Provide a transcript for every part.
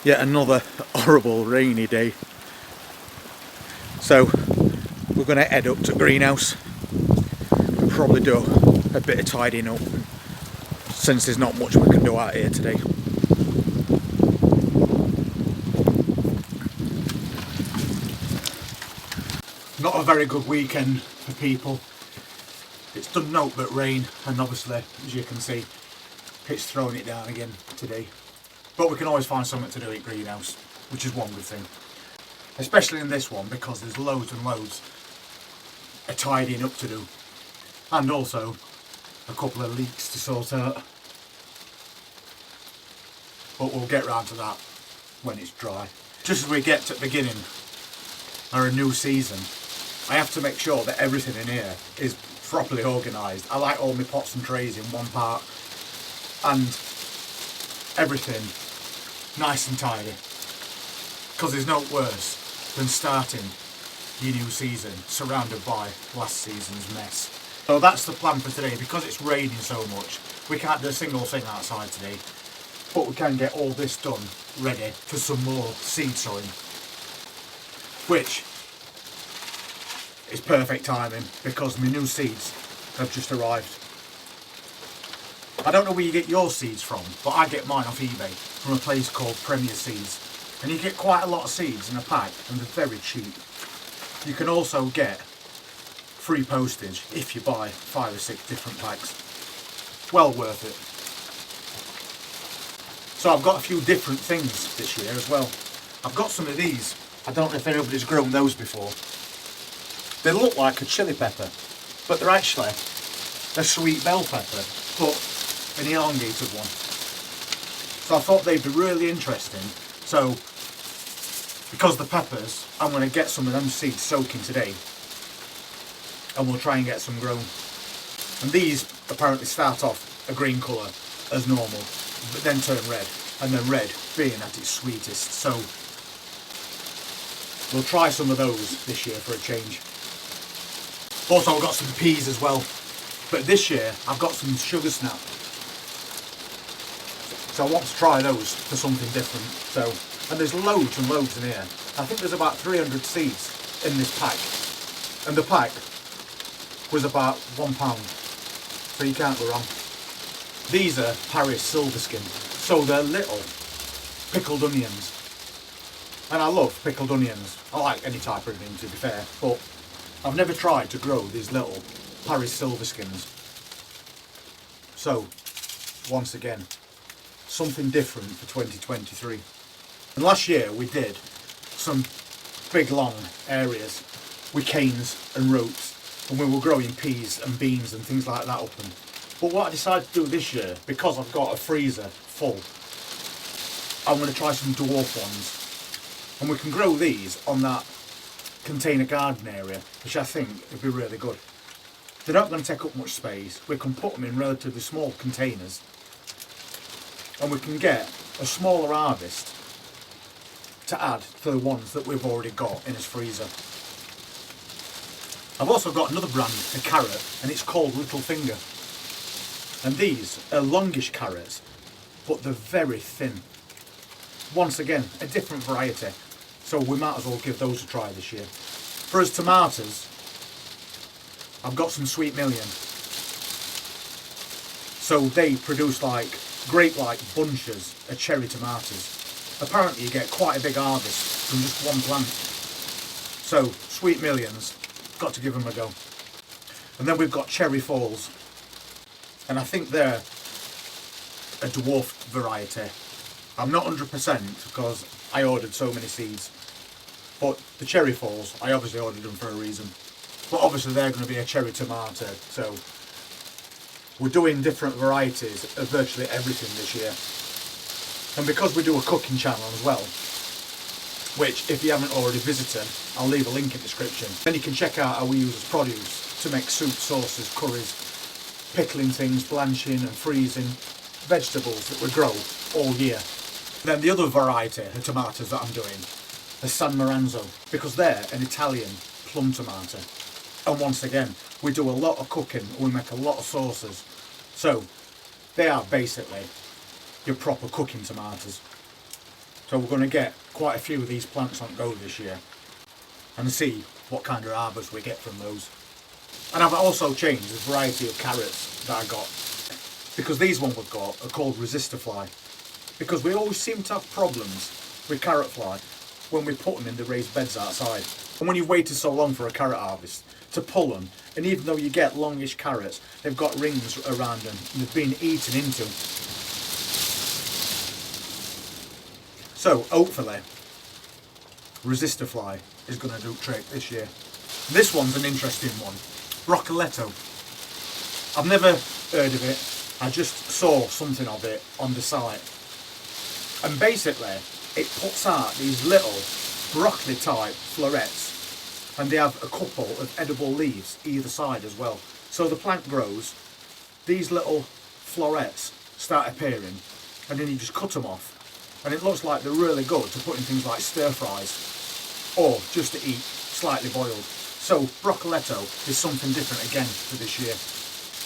Yet another horrible rainy day. So we're going to head up to greenhouse and probably do a bit of tidying up, since there's not much we can do out here today. Not a very good weekend for people. It's done note but rain, and obviously, as you can see, it's throwing it down again today. But we can always find something to do at greenhouse, which is one good thing. Especially in this one, because there's loads and loads of tidying up to do. And also a couple of leaks to sort out. But we'll get round to that when it's dry. Just as we get to the beginning of a new season, I have to make sure that everything in here is properly organised. I like all my pots and trays in one part, and everything nice and tidy, because there's no worse than starting your new season surrounded by last season's mess. So that's the plan for today. Because it's raining so much, we can't do a single thing outside today, but we can get all this done ready for some more seed sowing, which is perfect timing because my new seeds have just arrived. I don't know where you get your seeds from, but I get mine off eBay from a place called Premier Seeds, and you get quite a lot of seeds in a pack and they're very cheap. You can also get free postage if you buy 5 or 6 different packs. Well worth it. So I've got a few different things this year as well. I've got some of these. I don't know if anybody's grown those before. They look like a chili pepper, but they're actually a sweet bell pepper, but an elongated one. So I thought they'd be really interesting. So, because the peppers, I'm going to get some of them seeds soaking today, and we'll try and get some grown. And these apparently start off a green colour as normal, but then turn red, and then red being at its sweetest. So we'll try some of those this year for a change. Also, I've got some peas as well, but this year I've got some sugar snap, so I want to try those for something different. So, and there's loads and loads in here. I think there's about 300 seeds in this pack, and the pack was about £1, so you can't go wrong. These are Paris Silver Skin, so they're little pickled onions, and I love pickled onions. I like any type of onion, to be fair, but I've never tried to grow these little Paris Silver Skins. So, once again, something different for 2023. And last year we did some big long areas with canes and ropes, and we were growing peas and beans and things like that up them. But what I decided to do this year, because I've got a freezer full, I'm going to try some dwarf ones. And we can grow these on that container garden area, which I think would be really good. They're not going to take up much space. We can put them in relatively small containers, and we can get a smaller harvest to add to the ones that we've already got in his freezer. I've also got another brand of carrot, and it's called Little Finger. And these are longish carrots, but they're very thin. Once again, a different variety, so we might as well give those a try this year. For us tomatoes, I've got some Sweet Million. So they produce like grape-like bunches of cherry tomatoes. Apparently you get quite a big harvest from just one plant. So Sweet Millions, got to give them a go. And then we've got Cherry Falls, and I think they're a dwarfed variety. I'm not 100% because I ordered so many seeds, but the Cherry Falls, I obviously ordered them for a reason. But obviously they're going to be a cherry tomato, so we're doing different varieties of virtually everything this year. And because we do a cooking channel as well, which if you haven't already visited, I'll leave a link in the description. Then you can check out how we use produce to make soups, sauces, curries, pickling things, blanching and freezing vegetables that we grow all year. Then the other variety of tomatoes that I'm doing are San Maranzo, because they're an Italian plum tomato. And once again, we do a lot of cooking, we make a lot of sauces, so they are basically your proper cooking tomatoes. So we're going to get quite a few of these plants on go this year and see what kind of harvest we get from those. And I've also changed the variety of carrots that I got, because these ones we've got are called resistor fly, because we always seem to have problems with carrot fly when we put them in the raised beds outside. And when you've waited so long for a carrot harvest to pull them, and even though you get longish carrots, they've got rings around them and they've been eaten into. So hopefully resistor fly is going to do trick this year. This one's an interesting one, broccoletto. I've never heard of it, I just saw something of it on the site, and basically it puts out these little broccoli type florets, and they have a couple of edible leaves either side as well. So the plant grows, these little florets start appearing, and then you just cut them off, and it looks like they're really good to put in things like stir fries or just to eat slightly boiled. So broccoletto is something different again for this year.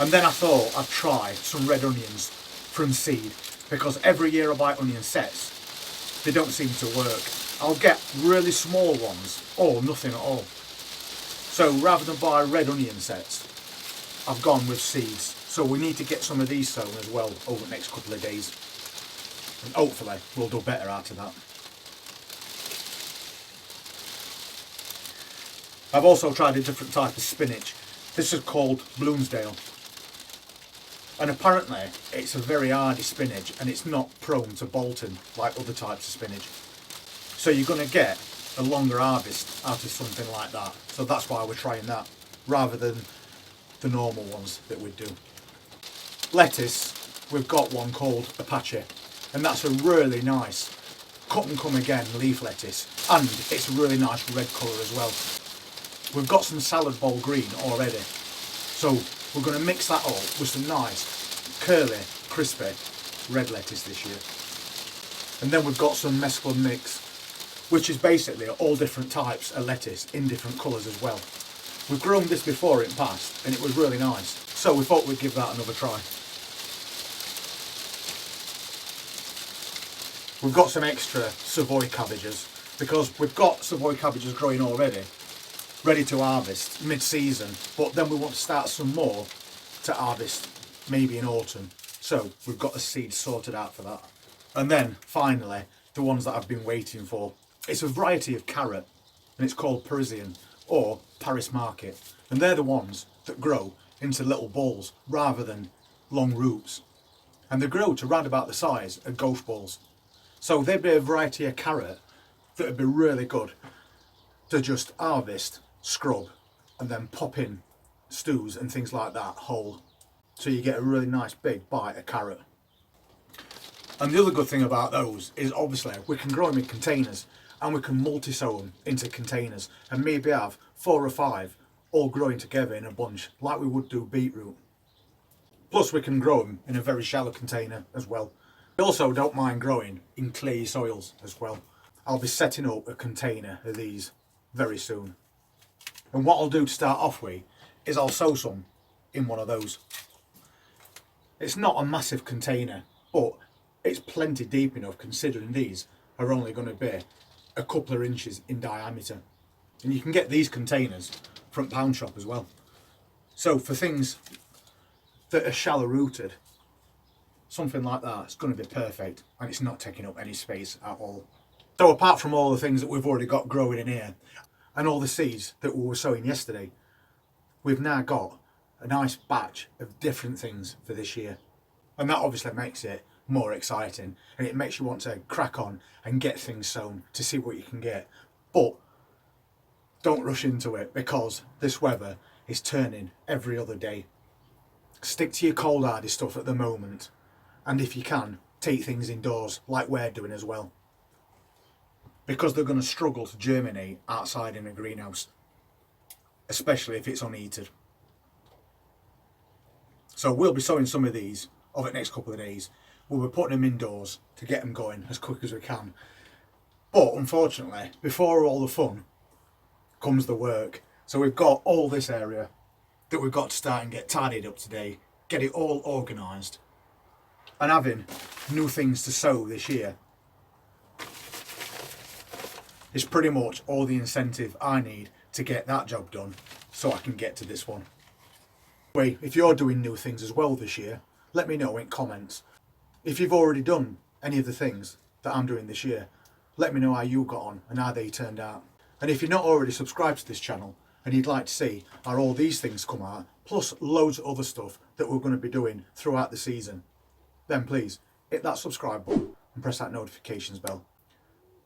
And then I thought I'd try some red onions from seed, because every year I buy onion sets, they don't seem to work. I'll get really small ones or nothing at all. So rather than buy red onion sets, I've gone with seeds. So we need to get some of these sown as well over the next couple of days, and hopefully we'll do better out of that. I've also tried a different type of spinach. This is called Bloomsdale, and apparently it's a very hardy spinach and it's not prone to bolting like other types of spinach. So you're going to get a longer harvest out of something like that. So that's why we're trying that rather than the normal ones that we do. Lettuce, we've got one called Apache, and that's a really nice cut and come again leaf lettuce, and it's a really nice red colour as well. We've got some salad bowl green already, so we're going to mix that up with some nice curly crispy red lettuce this year. And then we've got some mesclun mix, which is basically all different types of lettuce in different colours as well. We've grown this before in the past and it was really nice, so we thought we'd give that another try. We've got some extra Savoy cabbages, because we've got Savoy cabbages growing already, ready to harvest mid-season, but then we want to start some more to harvest maybe in autumn. So we've got the seeds sorted out for that. And then finally, the ones that I've been waiting for. It's a variety of carrot, and it's called Parisian or Paris Market. And they're the ones that grow into little balls rather than long roots. And they grow to round about the size of golf balls. So they'd be a variety of carrot that would be really good to just harvest, scrub, and then pop in stews and things like that whole. So you get a really nice big bite of carrot. And the other good thing about those is obviously we can grow them in containers, and we can multi-sow them into containers and maybe have 4 or 5 all growing together in a bunch like we would do beetroot. Plus we can grow them in a very shallow container as well. I also don't mind growing in clayey soils as well. I'll be setting up a container of these very soon. And what I'll do to start off with is I'll sow some in one of those. It's not a massive container, but it's plenty deep enough considering these are only going to be a couple of inches in diameter. And you can get these containers from pound shop as well. So for things that are shallow rooted, something like that is going to be perfect, and it's not taking up any space at all. So apart from all the things that we've already got growing in here and all the seeds that we were sowing yesterday, we've now got a nice batch of different things for this year. And that obviously makes it more exciting, and it makes you want to crack on and get things sown to see what you can get. But don't rush into it, because this weather is turning every other day. Stick to your cold hardy stuff at the moment, and if you can, take things indoors like we're doing as well, because they're going to struggle to germinate outside in a greenhouse, especially if it's unheated. So we'll be sowing some of these over the next couple of days. We'll be putting them indoors to get them going as quick as we can. But unfortunately, before all the fun comes the work. So we've got all this area that we've got to start and get tidied up today, get it all organised, and having new things to sow this year. is pretty much all the incentive I need to get that job done so I can get to this one. Anyway, if you're doing new things as well this year, let me know in comments. If you've already done any of the things that I'm doing this year, let me know how you got on and how they turned out. And if you're not already subscribed to this channel and you'd like to see how all these things come out, plus loads of other stuff that we're going to be doing throughout the season, then please hit that subscribe button and press that notifications bell.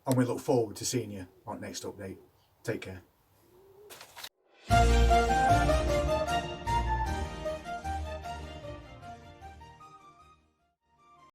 And we look forward to seeing you on next update. Take care.